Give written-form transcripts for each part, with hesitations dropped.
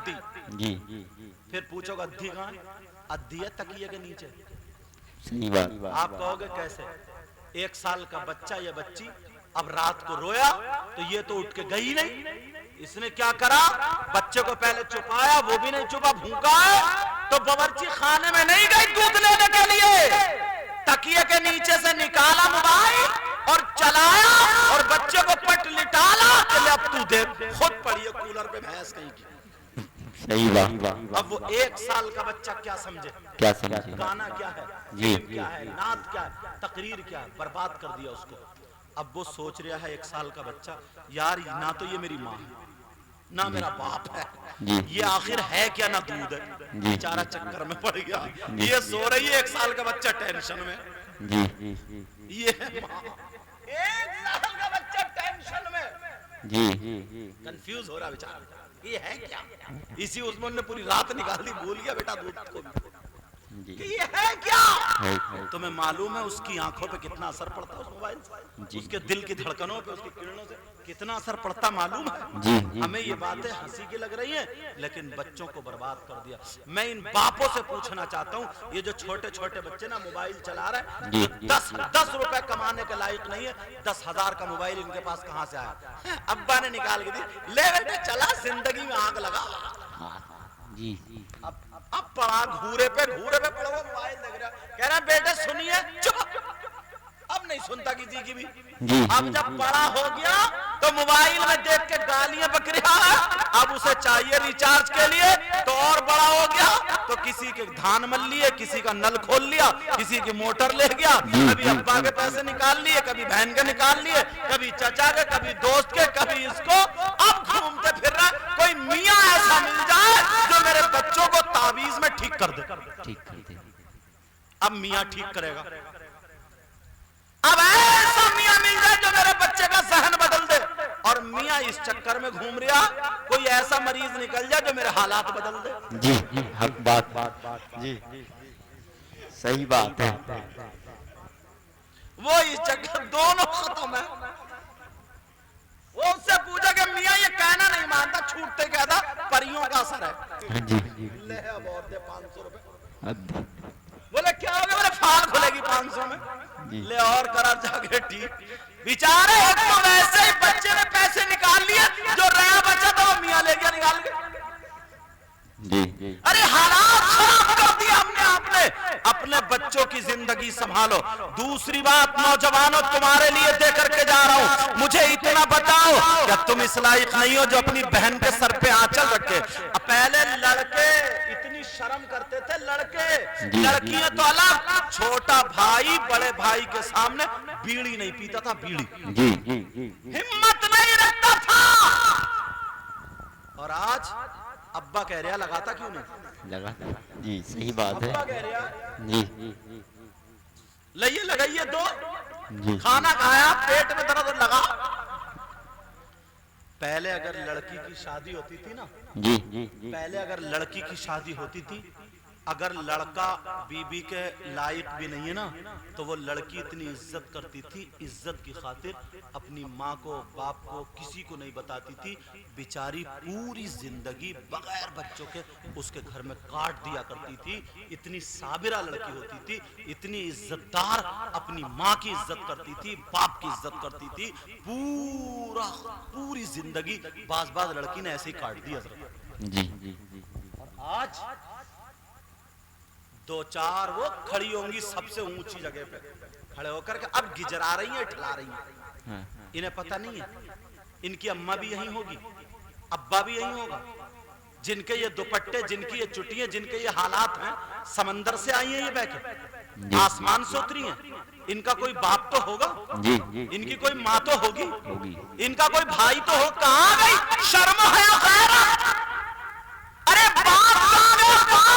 अद्धी जी फिर पूछोगे अद्धी कहाँ है? अद्धी है तकिए के नीचे। सही बात। आप कहोगे कैसे? 1 साल का बच्चा या बच्ची अब रात को रोया तो ये तो उठ के गई नहीं, इसने क्या करा, बच्चे को पहले चुपाया, वो भी नहीं चुपा, भूखा है तो बावर्ची खाने में नहीं गई दूध लेने के लिए, तकिए के नीचे से निकाला मोबाइल और चलाया और बच्चे को पट लिटाला, चले अब तू दे, खुद पड़ी है कूलर पे भैंस कहीं की। सही बात। अब वो 1 साल का बच्चा क्या समझे, क्या समझे, गाना क्या है, जी क्या है, नात क्या है, तकरीर क्या है, बर्बाद कर दिया उसको। अब वो सोच रहा है 1 साल का बच्चा, यार ना तो ये मेरी माँ है ना मेरा बाप है, ये आखिर है क्या, ना दूध है, बेचारा चक्कर में पड़ गया। ये सो रही है 1 साल का बच्चा टेंशन में, ये है माँ। 1 साल का बच्चा टेंशन में, जी कंफ्यूज हो रहा बेचारा, ये है क्या। इसी उस्मान ने पूरी रात निकाल दी, भूल गया बेटा दूध को कि ये है क्या। तुम्हें मालूम है उसकी आंखों पे कितना असर पड़ता है उस मोबाइल से, उसके दिल की धड़कनों पे, उसकी किरणों से कितना असर पड़ता मालूम है। हमें ये बातें हंसी की लग रही हैं, लेकिन बच्चों को बर्बाद कर दिया। मैं इन बापों से पूछना चाहता हूँ, ये जो छोटे छोटे बच्चे ना मोबाइल चला रहे हैं, 10 रुपए कमाने के लायक नहीं है, 10,000 का मोबाइल इनके पास कहाँ से आया, अब्बा ने निकाल के दी, ले बेटे चला, जिंदगी में आग लगा। जी अब पढ़ा घूरे पे पड़ा हुआ मोबाइल देख रहा, कह रहा बेटे सुनिए, चुप, अब नहीं सुनता किसी की भी। अब जब बड़ा हो गया तो मोबाइल में देख के गालियां बक रहा है, अब उसे चाहिए रिचार्ज के लिए, तो और बड़ा हो गया तो किसी के धान मल लिए, किसी का नल खोल लिया, किसी की मोटर ले गया, कभी अब्बा के पैसे निकाल लिए, कभी बहन के निकाल लिए, कभी चचा के, कभी दोस्त के, कभी इसको। अब घूमते फिर रहा, कोई मियाँ ऐसा मिल जाए जो मेरे बच्चों को ताबीज में ठीक कर दे, ठीक कर दे। अब मियाँ ठीक करेगा, अब ऐसा मियाँ मिल जाए जो मेरे बच्चे का जहन बदल दे, और मियाँ इस चक्कर में घूम रहा, कोई ऐसा मरीज निकल जाए जो मेरे हालात बदल दे। जी हक बात जी, सही बात है। वो इस चक्कर, दोनों खत्म है। वो उससे पूछा कि मियाँ ये कहना नहीं मानता, छूटते क्या था, परियों का असर है। जी ले अब और दे 500 रुपए। अब बोले क्या हो गया, बोले फाड़ खुलेगी 500 में, ले और करा जाके ठीक। बेचारे एक तो वैसे ही बच्चे ने पैसे निकाल लिए, जो रहा बचा था वो मियाँ ले गया निकाल के। जी अरे हालात खराब कर दिया हमने, आपने अपने बच्चों की जिंदगी संभालो। दूसरी बात, नौजवानों तुम्हारे लिए दे करके जा रहा हूं, मुझे इतना बताओ, क्या तुम इस लायक नहीं हो जो अपनी बहन के सर पे आंचल रखे। पहले लड़के इतनी शर्म करते थे, लड़के, लड़कियां तो अलग, छोटा भाई बड़े भाई के सामने बीड़ी नहीं पीता था, बीड़ी जी हिम्मत नहीं रखता था। और आज अब्बा कह रहा लगाता क्यों नहीं, लगा, जी सही बात है। अब्बा कह रहा जी लइए लगाइए दो, जी खाना खाया, पेट में दर्द लगा। पहले अगर लड़की की शादी होती थी ना, जी पहले अगर लड़की की शादी होती थी, अगर लड़का बीबी के लायक भी नहीं है ना, तो वो लड़की इतनी इज्जत करती थी, इज्जत की खातिर अपनी माँ को, बाप को, किसी को नहीं बताती थी। बेचारी पूरी जिंदगी बगैर बच्चों के उसके घर में काट दिया करती थी। इतनी साबिरा लड़की होती थी, इतनी इज्जतदार, अपनी माँ की इज्जत करती थी, बाप की इज्जत करती थी, पूरी जिंदगी बाज लड़की ने ऐसे ही काट दी हजरत। जी आज 2-4 वो खड़ी होंगी सबसे ऊंची जगह पे खड़े होकर के, अब गिजरा रही हैं, ठला रही हैं, इन्हें पता नहीं है इनकी अम्मा भी यही होगी, अब्बा भी यही होगा, जिनके ये दुपट्टे, जिनकी ये चुटियां, जिनके ये हालात हैं, समंदर से आई हैं ये बहके, आसमान से उतरी हैं। इनका कोई बाप तो होगा, इनकी कोई माँ तो होगी, इनका कोई भाई तो हो, कहाँ गई शर्म है गैरत? अरे बाप कहाँ गया, बाप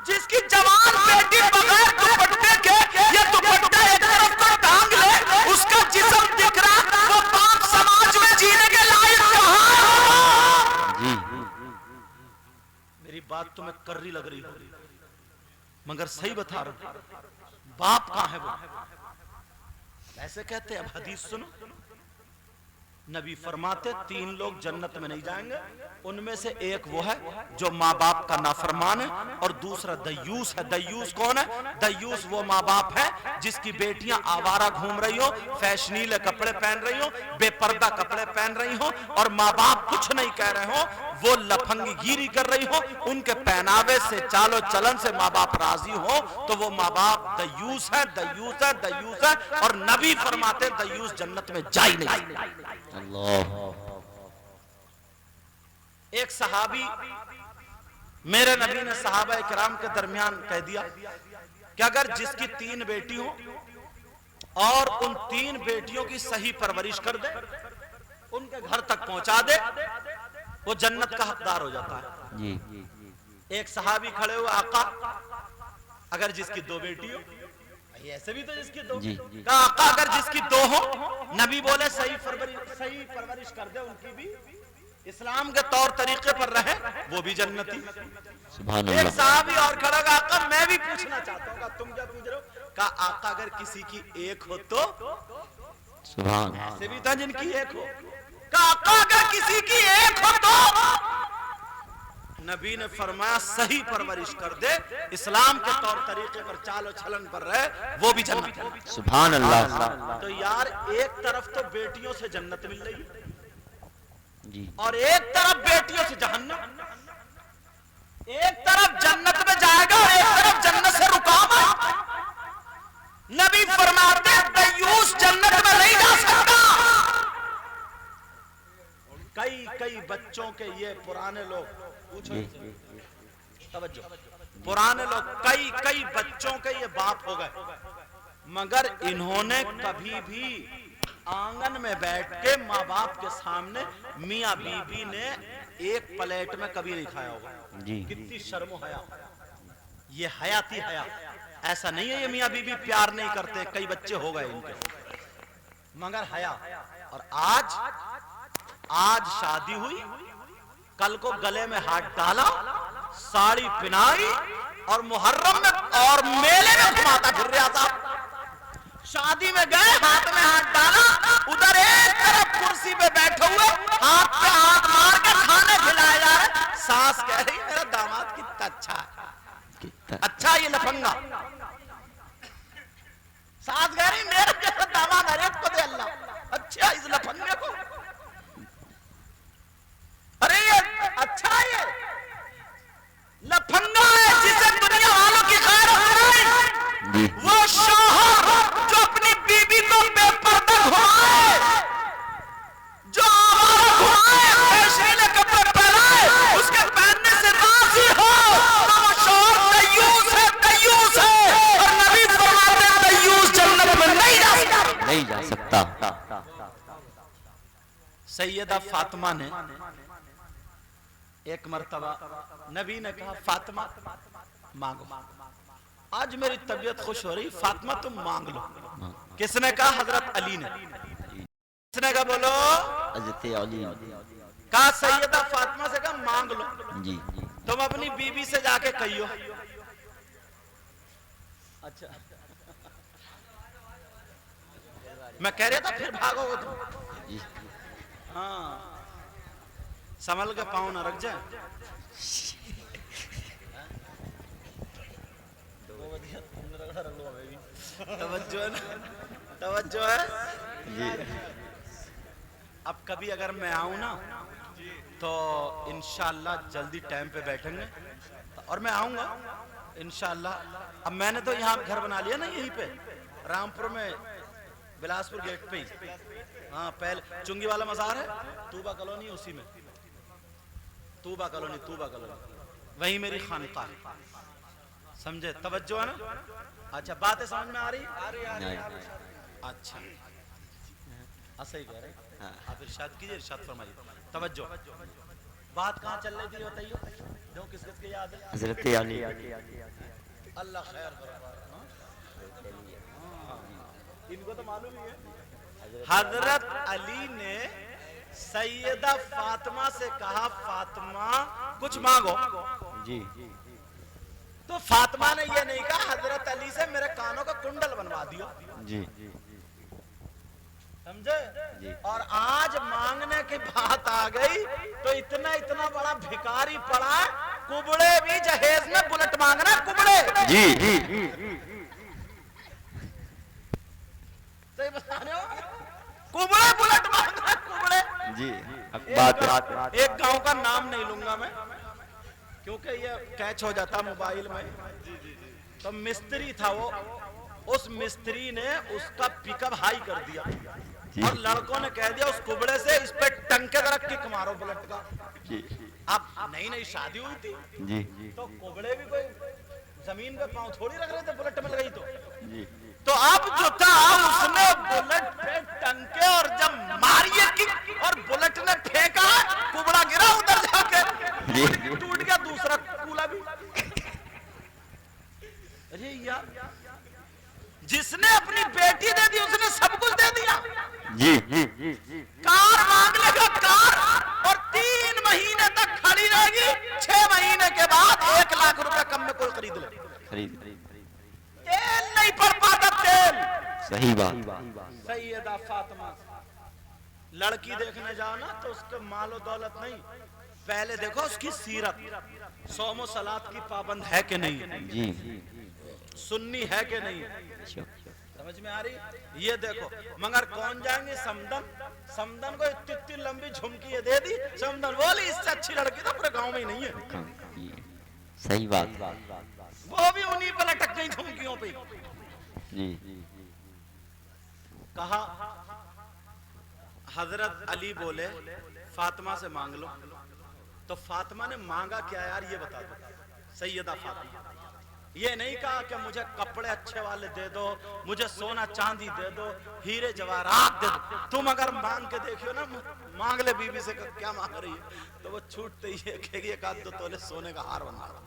जिसकी जवान बेटी बगैर दुपट्टे के, ये दुपट्टा एक तरफ को टांग ले, उसका जिस्म दिख रहा, वो बाप समाज में जीने के लायक कहाँ है? मेरी बात तुम्हें कर्री लग रही होगी, मगर सही बता रहा हूं, बाप कहाँ है वो? ऐसे कहते हैं, अब हदीस सुनो, नबी फरमाते 3 लोग जन्नत में नहीं जाएंगे, उनमें से एक वो है जो माँ बाप का नाफरमान है, और दूसरा दयूस है। दयूस कौन है? दयूस वो माँ बाप है जिसकी बेटियां आवारा घूम रही हो, फैशनीले कपड़े पहन रही हो, बेपर्दा कपड़े पहन रही हो, और माँ बाप कुछ नहीं कह रहे हो, वो लफंगी गिरी कर रही हो, उनके पहनावे से, चालो चलन से माँ बाप राजी हो, तो वो माँ बाप दयूस है, दयूस है, दयूस है। और नबी फरमाते दयूस जन्नत में जा ही नहीं। अल्लाह। एक सहाबी, मेरे नबी ने सहाबा इकराम के दरमियान कह दिया कि अगर जिसकी 3 बेटी हो और उन 3 बेटियों की सही परवरिश कर दे, उनके घर तक पहुंचा दे, वो जन्नत का हकदार हो जाता है जी। एक सहाबी खड़े हुए, आका अगर जिसकी 2 बेटी हो, ऐसे भी तो जिसकी 2, कहा आका अगर जिसकी 2 हो, नबी बोले सही परवरिश कर दे, उनकी भी इस्लाम के तौर तरीके पर रहे, वो भी जन्नती। सुभान अल्लाह। एक साहबी और खड़ा, आका मैं भी पूछना चाहता हूँ, तुम क्या पूछ रहे हो? कहा आका अगर किसी की 1 हो तो, सुभान, ऐसे भी था जिनकी 1 हो। कहा आका अगर किसी की 1 हो तो, नबी ने फरमाया सही परवरिश कर दे, इस्लाम के तौर तरीके पर चालो चलन पर रहे, वो भी जन्नत। सुभान अल्लाह। तो यार एक तरफ तो बेटियों से जन्नत मिल रही है जी, और एक तरफ बेटियों से जहन्नम। एक तरफ जन्नत में जाएगा और एक तरफ जन्नत से रुकावट। नबी फरमाते दयूस जन्नत में नहीं जा सकता। कई बच्चों के ये पुराने लोग, पूछो तवज्जो, पुराने लोग कई बच्चों के ये बाप हो गए, मगर इन्होंने कभी भी आंगन में बैठ के माँ बाप के सामने मियाँ बीबी ने एक प्लेट में कभी नहीं खाया होगा जी। कितनी शर्म हया, ये हयाती हया। ऐसा नहीं है ये मियाँ बीबी प्यार नहीं करते, कई बच्चे हो गए इनके, मगर हया। और आज शादी हुई, कल को गले में हाथ डाला, साड़ी पहनाई और मुहर्रम में और मेले में घुमाता फिर रहा था। शादी में गए, हाथ में हाथ डाला, उधर एक तरफ कुर्सी पे बैठे हुए हाथ पे हाथ मार के खाने खिलाए जा रहे। सास कह रही मेरा दामाद कितना अच्छा है, अच्छा ये लफंगा। सास कह रही मेरा जैसा दामाद हर एक को दे अल्लाह, अच्छा इस लफंगे को, अरे ये अच्छा ये लफंगा है जिसे दुनिया वालों की खैर हो रही। वो शौहर जो अपनी बीबी को बेपर्दा घुमाए, जो आवारा घुमाए, फैशनीले कपड़े पहनाए, उसके पहनने से राजी हो, तो वो शौहर दयूस है, दयूस है। और नबी फरमाते हैं दयूस जन्नत में नहीं जा सकता। सैयदा फातिमा ने एक मर्तबा नबी ने कहा फातिमा मांगो, आज मेरी तबीयत खुश हो रही, फातिमा तुम मांग लो। किसने कहा? हजरत अली ने। किसने कहा? बोलो। हजरत अली। कहा सैयदा फातिमा से कहा मांग लो जी। तुम अपनी बीबी से जाके कहियो। अच्छा मैं कह रहा था फिर भागोगे तुम। हाँ संभल के पाँव ना रख जाए। तवज्जो है ना, तवज्जो है जी। अब कभी अगर मैं आऊं ना तो इंशाअल्लाह जल्दी टाइम पे बैठेंगे, और मैं आऊंगा इंशाअल्लाह। अब मैंने तो यहाँ घर बना लिया ना यहीं पे रामपुर में, बिलासपुर गेट पे ही। हाँ पहले चुंगी वाला मज़ार है, तूबा कॉलोनी, उसी में तूबा कॉलोनी वही मेरी खानका है। समझे? तवज्जो है ना? अच्छा बातें समझ में आ रही? अच्छा सही कह रहे हैं। आप इरशाद कीजिए, इरशाद फरमाइए। तवज्जो, बात कहाँ चल रही थी बताइए, जो किस किस की याद है? हजरत अली। अल्लाह खैर इनको तो मालूम ही है। हजरत अली ने सैयदा फातिमा से कहा फातिमा कुछ मांगो जी। तो फातिमा ने ये नहीं कहा हजरत अली से मेरे कानों का कुंडल बनवा दियो जी। समझे। और आज मांगने की बात आ गई तो इतना इतना बड़ा भिखारी पड़ा, कुबड़े भी जहेज में बुलेट मांगना, कुबड़े जी सही बता रहे हो, कुबड़े बुलेट मांगना, कुबड़े जी। बात एक गांव का नाम नहीं लूंगा मैं क्योंकि ये कैच हो जाता मोबाइल में। तो मिस्त्री था वो, उस मिस्त्री ने उसका पिकअप हाई कर दिया और लड़कों ने कह दिया उस कुबड़े से इस पे टंके का किक मारो बुलेट का। अब नई नई शादी हुई थी जी, तो कुबड़े भी कोई जमीन पे पांव थोड़ी रख रहे थे बुलेट में लगाई जी। तो अब जो था उसने बुलेट पे टंके और जब मारिए किक और बुलेट ने फेंका, कुबड़ा गिरा उधर जाके, टूट गया दूसरा कूला भी। अरे यार, जिसने अपनी बेटी दे दी उसने सब कुछ दे दिया। जी कार मांग लेगा कार और 3 महीने तक खड़ी रहेगी, 6 महीने के बाद 1 लाख रुपए कम में कोई खरीद ले। तेल नहीं पड़ पाता, तेल। सही बात। सैयदा फातिमा लड़की देखने जाओ ना तो उसके मालो दौलत नहीं, पहले देखो उसकी सीरत, सोमो सलात की पाबंद है कि नहीं, जी सुन्नी है कि नहीं, समझ में आ रही। ये देखो, मगर कौन जाएंगे समदन, समदन को इतनी लंबी झुमकी ये दे दी, समदन बोली इससे अच्छी लड़की तो पूरे गांव में ही नहीं है। सही बात। वो भी उन्हीं पर लटक गई झुमकियों पे। जी। कहा हजरत अली बोले फातिमा से मांग लो, तो फातिमा ने मांगा क्या यार ये बता दो। सैयदा फातिमा ये नहीं कहा कि मुझे कपड़े अच्छे वाले दे दो, मुझे सोना चांदी दे दो, हीरे जवाहरात दे दो। तुम अगर मांग के देखियो ना, मांग ले बीबी से क्या मांग रही है, तो वो छूटते ही कहेगी 1-2 तोले सोने का हार बनवा दो।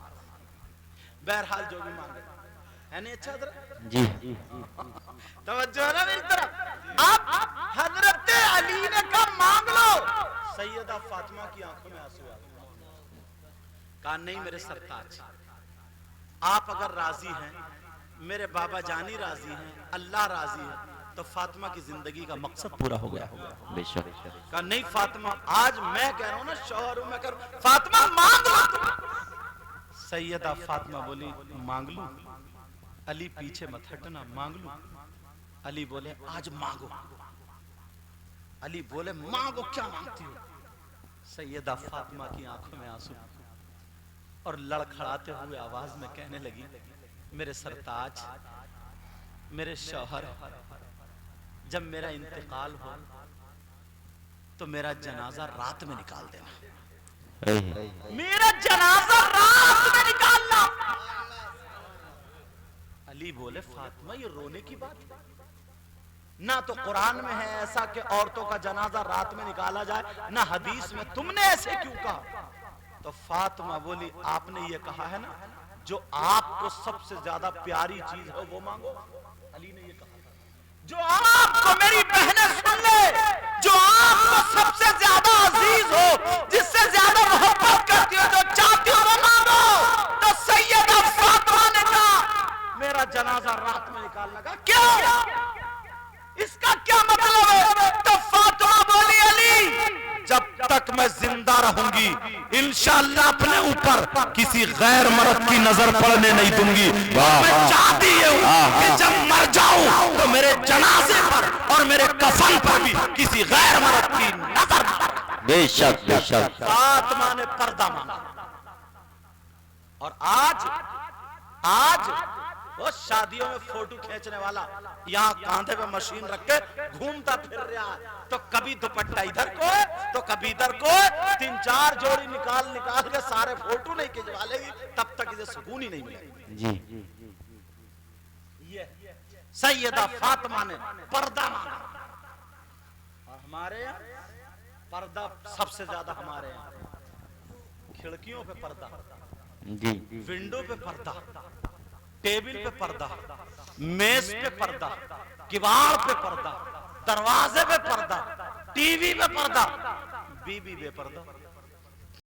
बहरहाल जो भी मांगे है नहीं। अच्छा जी तवज्जो है ना मेरी तरफ। अब हजरत अली ने कहा मांग लो, सैयदा फातिमा की आंखों में आंसू आ गए। कहा नहीं मेरे सरताज, आप अगर राजी हैं, मेरे बाबा जानी राजी हैं, अल्लाह राजी है, तो फातिमा की जिंदगी का मकसद पूरा हो गया। बेशक। कहा नहीं फातिमा, आज मैं कह रहा हूं ना, शौहर हूं मैं कर, फातिमा मांग लो। सैयदा फातिमा बोली मांग लूं? अली पीछे मत हटना, मांग लूं? अली बोले आज मांगो। अली बोले मांगो, क्या मांगती हो? सैयदा फातिमा की आंखों में आंसू और लड़खड़ाते हुए आवाज में कहने लगी, मेरे सरताज, मेरे शौहर, जब मेरा इंतकाल हो तो मेरा जनाजा रात में निकाल देना। मेरा जनाजा रात में निकालना। अली बोले फातिमा ये रोने की बात है ना, तो कुरान में है ऐसा कि औरतों का जनाजा रात में निकाला जाए, ना हदीस में, तुमने ऐसे क्यों कहा? तो फातिमा बोली आपने ये कहा है ना, जो आपको सबसे ज्यादा प्यारी चीज है वो मांगो। अली ने ये कहा, जो आपको मेरी बहनें सुन ले, जो आपको सबसे ज्यादा अजीज हो, जिससे ज्यादा मोहब्बत करती हो, जो चाहती हो वो मांगो। तो सैयदा फातिमा ने कहा मेरा जनाजा रात में निकालना का क्यों, इसका क्या मतलब है? तो फातिमा बोली अली जब तक मैं जिंदा रहूंगी इंशाअल्लाह अपने ऊपर किसी गैर मर्द की नजर पड़ने नहीं दूंगी। मैं चाहती हूँ कि जब मर जाऊं तो मेरे जनाजे पर और मेरे कफन पर भी किसी गैर मर्द की नजर न पड़े। बेशक बेशक। फातिमा ने पर्दा मांगा। और आज वो शादियों में फोटो खींचने वाला यहाँ कांधे पे मशीन रख के घूमता फिर रहा है, तो कभी दुपट्टा इधर को तो कभी इधर को, 3-4 जोड़ी निकाल के सारे फोटो नहीं खिंचवा लेगी, तब तक इसे सुकून ही नहीं मिलेगा। जी। ये सैयदा फातिमा ने पर्दा मांगा। और हमारे यहाँ पर्दा सबसे ज्यादा, हमारे यहाँ खिड़कियों पे पर्दा, जी विंडो पे पर्दा, टेबल पे पर्दा, मेज पे पर्दा, किवाड़ पे पर्दा, दरवाजे पे पर्दा, टीवी पे पर्दा, बीबी पे पर्दा।